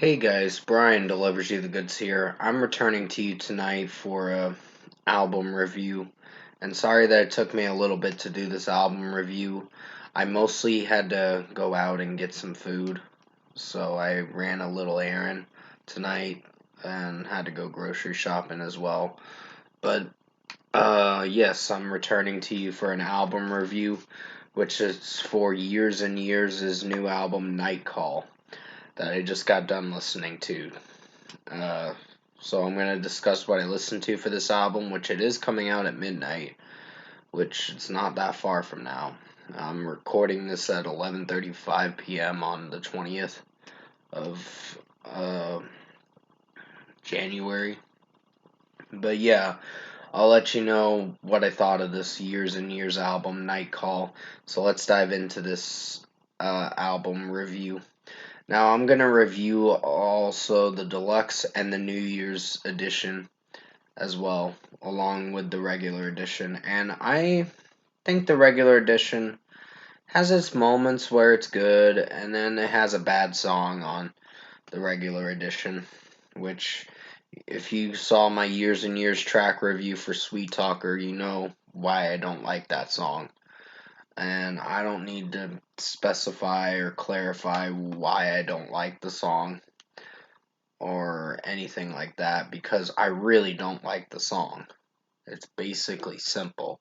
Hey guys, Brian delivers you the goods here. I'm returning to you tonight for a album review. And sorry that it took me a little bit to do this album review. I mostly had to go out and get some food. So I ran a little errand tonight and had to go grocery shopping as well. But yes, I'm returning to you for an album review, which is for Years and Years' new album Night Call that I just got done listening to. Uh, so I'm going to discuss what I listened to for this album, which it is coming out at midnight, which it's not that far from now. I'm recording this at 11:35 p.m. on the 20th of January. But yeah, I'll let you know what I thought of this Years and Years album, Night Call. So let's dive into this album review. Now I'm gonna review also the deluxe and the New Year's edition as well, along with the regular edition. And I think the regular edition has its moments where it's good, and then it has a bad song on the regular edition, which if you saw my Years and Years track review for Sweet Talker, you know why I don't like that song. And I don't need to specify or clarify why I don't like the song or anything like that because I really don't like the song. It's basically simple.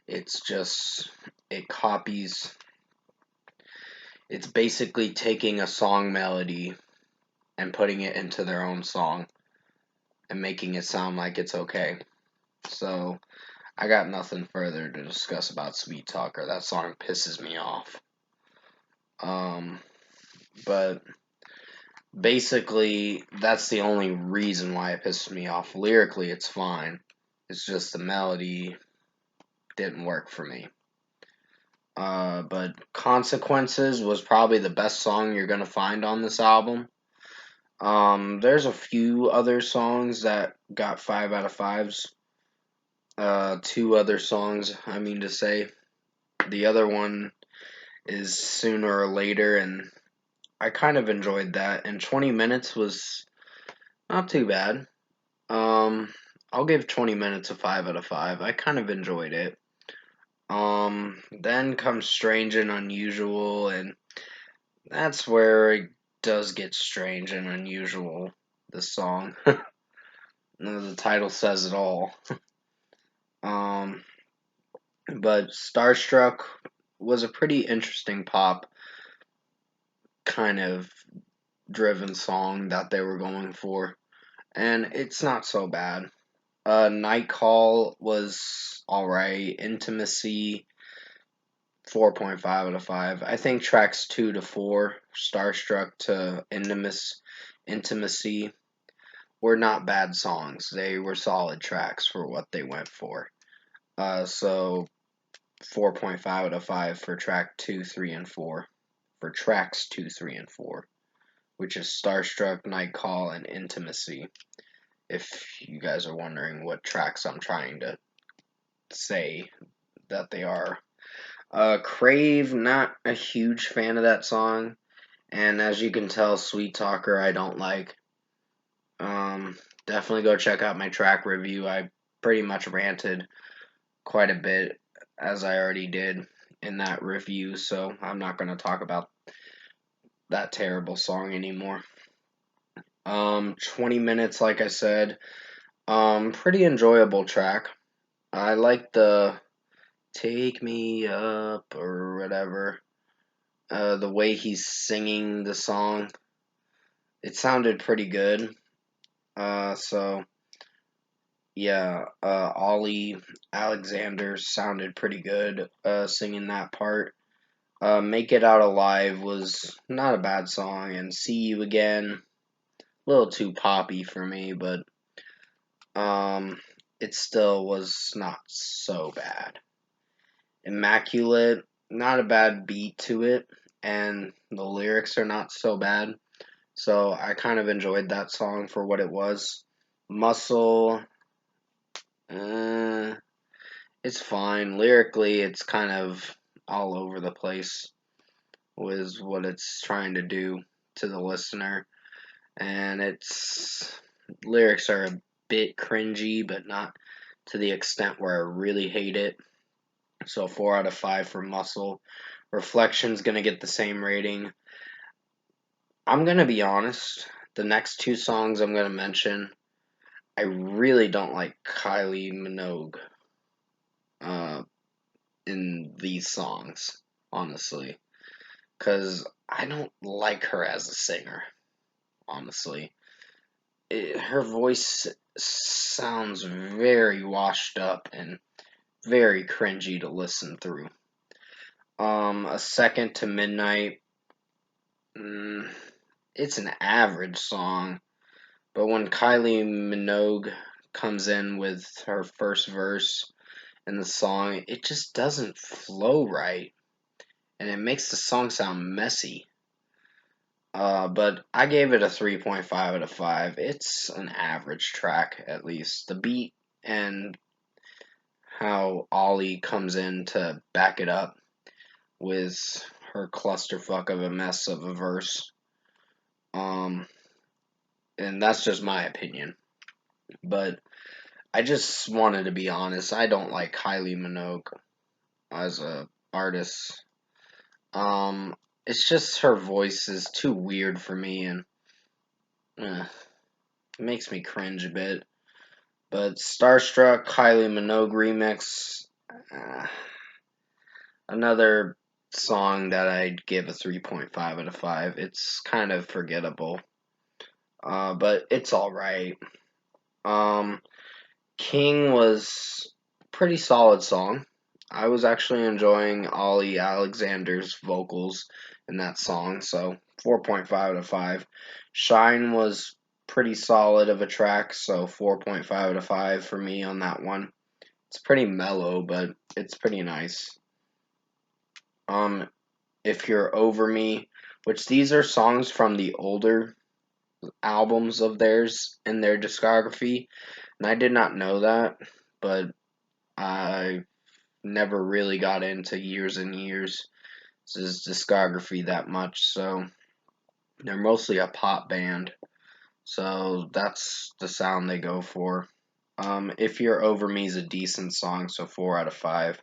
It's just, it copies, it's basically taking a song melody and putting it into their own song and making it sound like it's okay. So, I got nothing further to discuss about Sweet Talker. That song pisses me off. Um, but basically, that's the only reason why it pisses me off. Lyrically, it's fine. It's just the melody didn't work for me. But Consequences was probably the best song you're gonna find on this album. There's a few other songs that got 5 out of 5s. Two other songs, I mean to say. The other one is Sooner or Later, and I kind of enjoyed that. And 20 Minutes was not too bad. I'll give 20 Minutes a 5 out of 5. I kind of enjoyed it. Then comes Strange and Unusual, and that's where it does get strange and unusual. The song, the title says it all. Um, but Starstruck was a pretty interesting pop kind of driven song that they were going for, and it's not so bad. Night Call was alright. Intimacy 4.5 out of 5. I think tracks 2 to 4, Starstruck to Intimacy, were not bad songs. They were solid tracks for what they went for. So 4.5 out of 5 for track 2, 3, and 4. For tracks 2, 3, and 4, which is Starstruck, Night Call, and Intimacy. If you guys are wondering what tracks I'm trying to say that they are. Crave, not a huge fan of that song. And as you can tell, Sweet Talker, I don't like. Definitely go check out my track review. I pretty much ranted quite a bit, as I already did in that review, so I'm not going to talk about that terrible song anymore. 20 minutes, like I said. Pretty enjoyable track. I like the Take Me Up or whatever. The way he's singing the song, it sounded pretty good. So yeah, Ollie Alexander sounded pretty good singing that part. Make It Out Alive was not a bad song, and See You Again, a little too poppy for me, but um, it still was not so bad. Immaculate, not a bad beat to it, and the lyrics are not so bad. So I kind of enjoyed that song for what it was. Muscle, uh, it's fine. Lyrically, it's kind of all over the place, was what it's trying to do to the listener. and its lyrics are a bit cringy, but not to the extent where I really hate it. So 4 out of 5 for Muscle. Reflection's gonna get the same rating. I'm gonna be honest. The next two songs I'm gonna mention, I really don't like Kylie Minogue uh, in these songs, honestly, because I don't like her as a singer. Honestly, her voice sounds very washed up and very cringy to listen through. A Second to Midnight. Mm, it's an average song, but when Kylie Minogue comes in with her first verse in the song, it just doesn't flow right, and it makes the song sound messy. But I gave it a 3.5 out of 5. It's an average track, at least. The beat and how Ollie comes in to back it up with her clusterfuck of a mess of a verse. Um, and that's just my opinion. But I just wanted to be honest. I don't like Kylie Minogue as a artist. It's just her voice is too weird for me, and it makes me cringe a bit. But Starstruck, Kylie Minogue remix, uh, another song that I'd give a 3.5 out of 5. It's kind of forgettable, but it's alright. Um, King was a pretty solid song. I was actually enjoying Ollie Alexander's vocals in that song, so 4.5 out of 5. Shine was pretty solid of a track, so 4.5 out of 5 for me on that one. It's pretty mellow, but it's pretty nice. Um, If You're Over Me, which these are songs from the older albums of theirs in their discography, and I did not know that, but I never really got into Years and Years' discography that much, so they're mostly a pop band, so that's the sound they go for. If You're Over Me is a decent song, so 4 out of 5.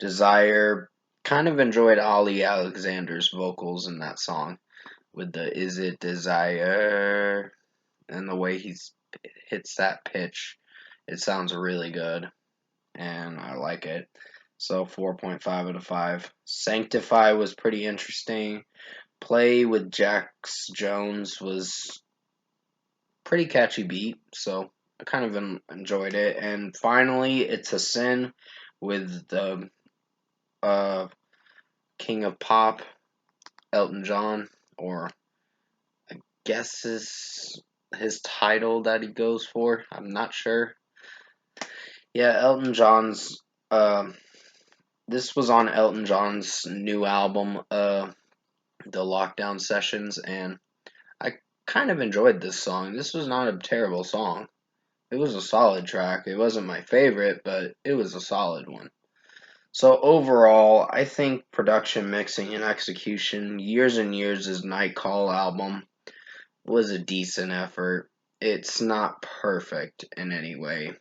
Desire, kind of enjoyed Ollie Alexander's vocals in that song with the Is It Desire and the way he hits that pitch. It sounds really good and I like it. So 4.5 out of 5. Sanctify was pretty interesting. Play with Jax Jones was pretty catchy beat, so I kind of enjoyed it. And finally, It's a Sin with the uh, King of Pop, Elton John, or I guess is his title that he goes for. I'm not sure. Yeah, Elton John's. This was on Elton John's new album, The Lockdown Sessions, and I kind of enjoyed this song. This was not a terrible song. It was a solid track. It wasn't my favorite, but it was a solid one. So overall, I think production, mixing, and execution, Years and Years' Night Call album was a decent effort. It's not perfect in any way,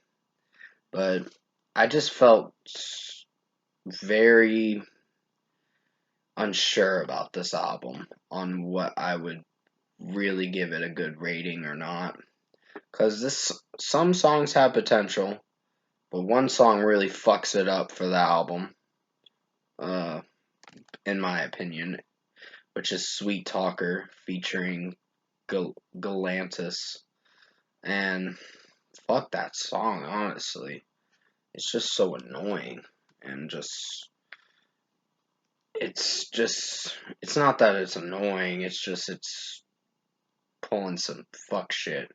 but I just felt very unsure about this album on what I would really give it a good rating or not. Because this some songs have potential, but one song really fucks it up for the album, uh, in my opinion, which is Sweet Talker featuring Galantis. And fuck that song, honestly. It's just so annoying and it's not that it's annoying, it's pulling some fuck shit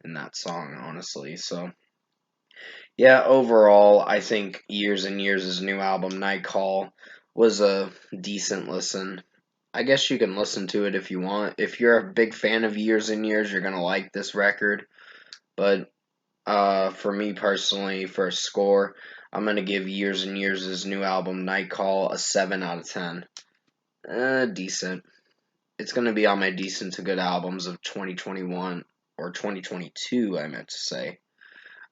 in that song, honestly. So yeah, overall I think Years and Years' new album, Night Call, was a decent listen. I guess you can listen to it if you want. If you're a big fan of Years and Years, you're gonna like this record. But for me personally, for a score, I'm gonna give Years and Years' new album Night Call a 7 out of 10. Decent. it's gonna be on my decent to good albums of 2021 or 2022. I meant to say.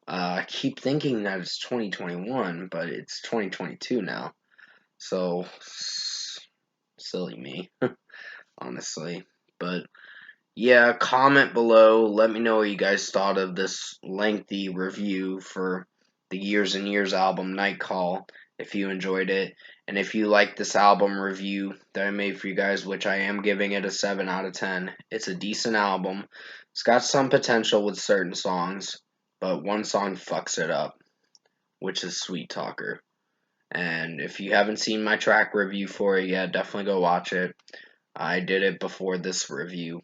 I keep thinking that it's 2021, but it's 2022 now. So silly me, honestly. But yeah, comment below. Let me know what you guys thought of this lengthy review for the Years and Years album Night Call, if you enjoyed it. And if you like this album review that I made for you guys, which I am giving it a 7 out of 10, it's a decent album. It's got some potential with certain songs, but one song fucks it up, which is Sweet Talker. And if you haven't seen my track review for it yet, definitely go watch it. I did it before this review.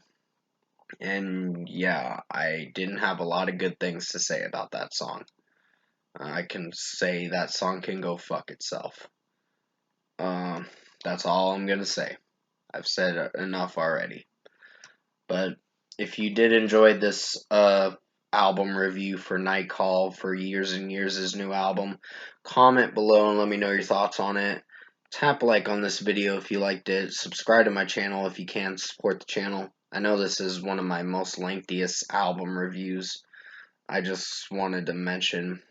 And yeah, I didn't have a lot of good things to say about that song. I can say that song can go fuck itself. Um, that's all I'm gonna say. I've said enough already. But if you did enjoy this album review for Night Call for Years and Years' new album, comment below and let me know your thoughts on it. Tap like on this video if you liked it. Subscribe to my channel if you can. Support the channel. I know this is one of my most lengthiest album reviews. I just wanted to mention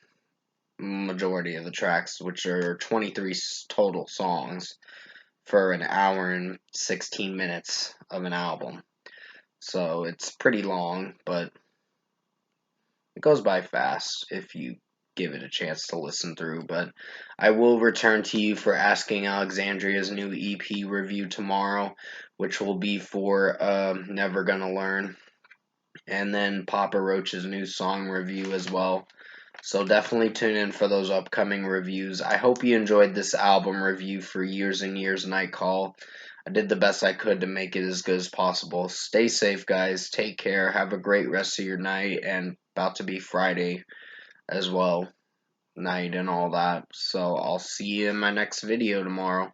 majority of the tracks, which are 23 total songs for an hour and 16 minutes of an album. So it's pretty long, but it goes by fast if you give it a chance to listen through. But I will return to you for Asking Alexandria's new EP review tomorrow, which will be for Never Gonna Learn, and then Papa Roach's new song review as well. So definitely tune in for those upcoming reviews. I hope you enjoyed this album review for Years and Years Night Call. I did the best I could to make it as good as possible. Stay safe, guys. Take care. Have a great rest of your night, and about to be Friday as well, night and all that. So I'll see you in my next video tomorrow.